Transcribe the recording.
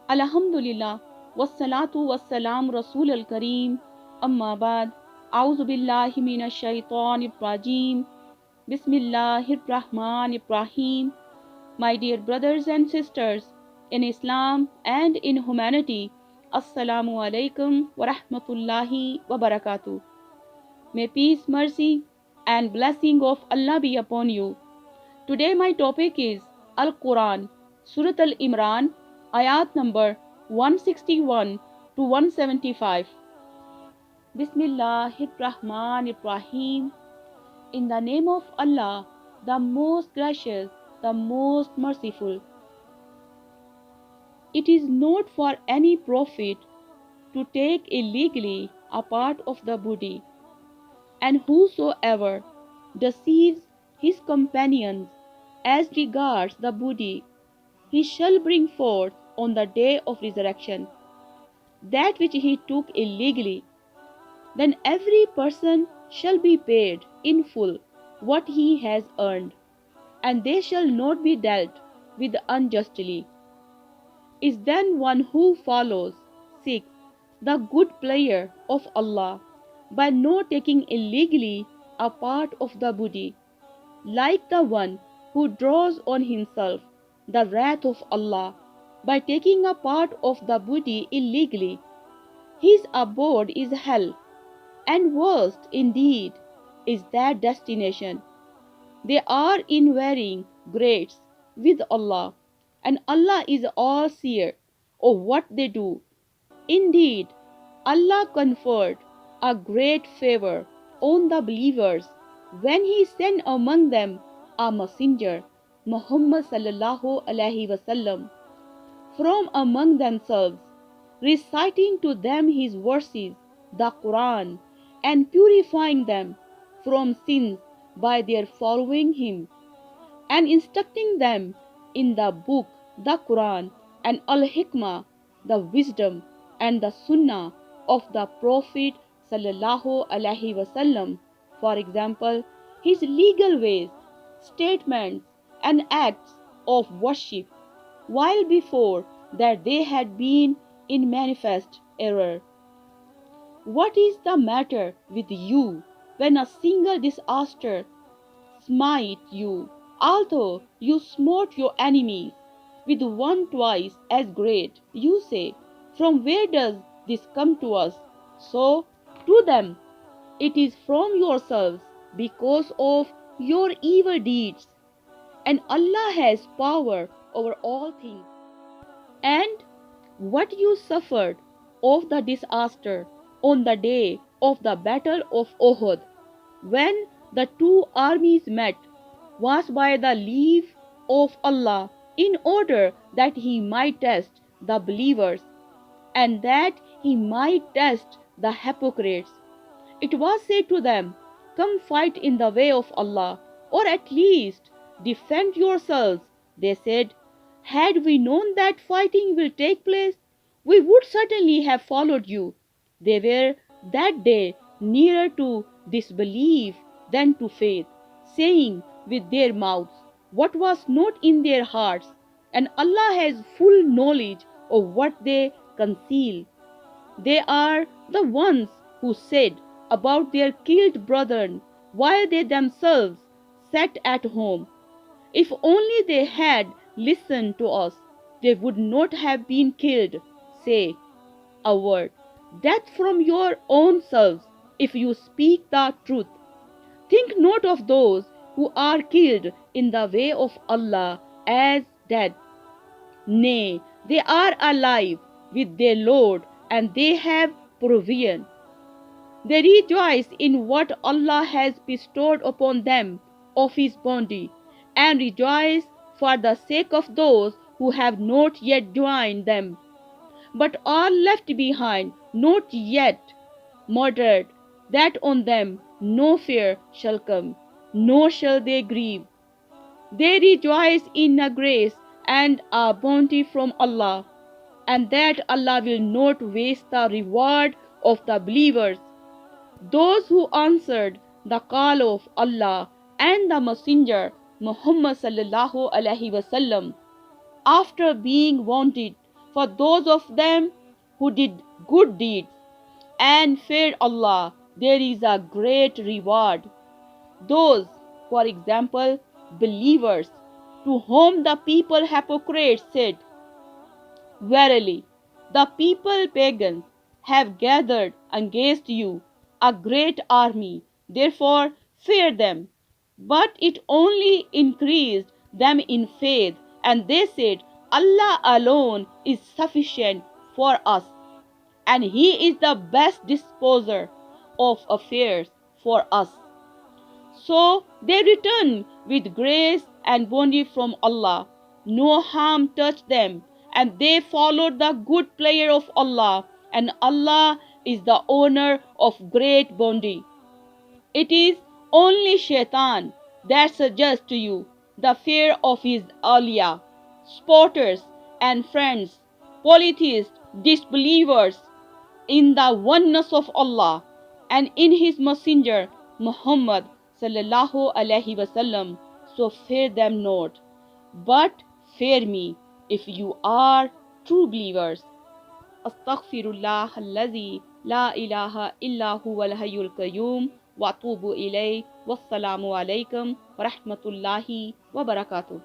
Alhamdulillah, wassalatu wassalam Rasul al-Kareem, amma ba'd, a'udhu billahi minash shaitanir rajim, bismillahir rahmanir rahim. My dear brothers and sisters in Islam and in humanity, Assalamu alaikum wa rahmatullahi wa barakatuh. May peace, mercy, and blessing of Allah be upon you. Today my topic is Al-Qur'an, Surat Al-Imran, Ayaath number 161 to 175. Bismillahirrahmanirrahim. In the name of Allah, the most gracious, the most merciful. It is not for any prophet to take illegally a part of the body, and whosoever deceives his companions as regards the body, he shall bring forth on the day of resurrection that which he took illegally. Then every person shall be paid in full what he has earned, and they shall not be dealt with unjustly. Is then one who follows, seeks the good pleasure of Allah by not taking illegally a part of the body, like the one who draws on himself the wrath of Allah by taking a part of the body illegally. His abode is hell, and worst indeed is that destination. They are in varying grades with Allah, and Allah is all-seer of what they do. Indeed, Allah conferred a great favor on the believers when He sent among them a messenger, Muhammad sallallahu alaihi wasallam, from among themselves, reciting to them His verses, the Qur'an, and purifying them from sins by their following Him, and instructing them in the book, the Qur'an, and Al-Hikmah, the wisdom and the Sunnah of the Prophet sallallahu alaihi wasallam. For example, his legal ways, statements, and acts of worship, while before that they had been in manifest error. What is the matter with you when a single disaster smite you, although you smote your enemies with one twice as great? You say, from where does this come to us? So, to them, it is from yourselves because of your evil deeds, and Allah has power over all things. And what you suffered of the disaster on the day of the battle of Uhud, when the two armies met, was by the leave of Allah, in order that He might test the believers, and that He might test the hypocrites. It was said to them, come fight in the way of Allah, or at least defend yourselves. They said, had we known that fighting will take place, we would certainly have followed you. They were that day nearer to disbelief than to faith, saying with their mouths what was not in their hearts, and Allah has full knowledge of what they conceal. They are the ones who said about their killed brethren while they themselves sat at home, if only they had listened to us, they would not have been killed. Say a word, death from your own selves, if you speak the truth. Think not of those who are killed in the way of Allah as dead. Nay, they are alive with their Lord, and they have provision. They rejoice in what Allah has bestowed upon them of His bounty, and rejoice for the sake of those who have not yet joined them, but are left behind, not yet murdered, that on them no fear shall come, nor shall they grieve. They rejoice in a grace and a bounty from Allah, and that Allah will not waste the reward of the believers. Those who answered the call of Allah and the Messenger Muhammad sallallahu alaihi wasallam, after being warned For those of them who did good deeds and feared Allah, there is a great reward. Those, for example, believers, to whom the people hypocrites said, "Verily, the people pagans have gathered against you a great army, therefore fear them." But it only increased them in faith, and they said, "Allah alone is sufficient for us, and He is the best disposer of affairs for us." So they returned with grace and bounty from Allah. No harm touched them, and they followed the good pleasure of Allah, and Allah is the owner of great bounty. It is only Shaitan that suggests to you the fear of his awliya, supporters and friends, polytheists, disbelievers in the oneness of Allah and in His Messenger Muhammad sallallahu alaihi wasallam. So fear them not, but fear me if you are true believers. Astaghfirullah allazi la ilaha illa huwal hayyul qayyum wa atubu ilayh. Wassalamu alaikum wa rahmatullahi wa barakatuh.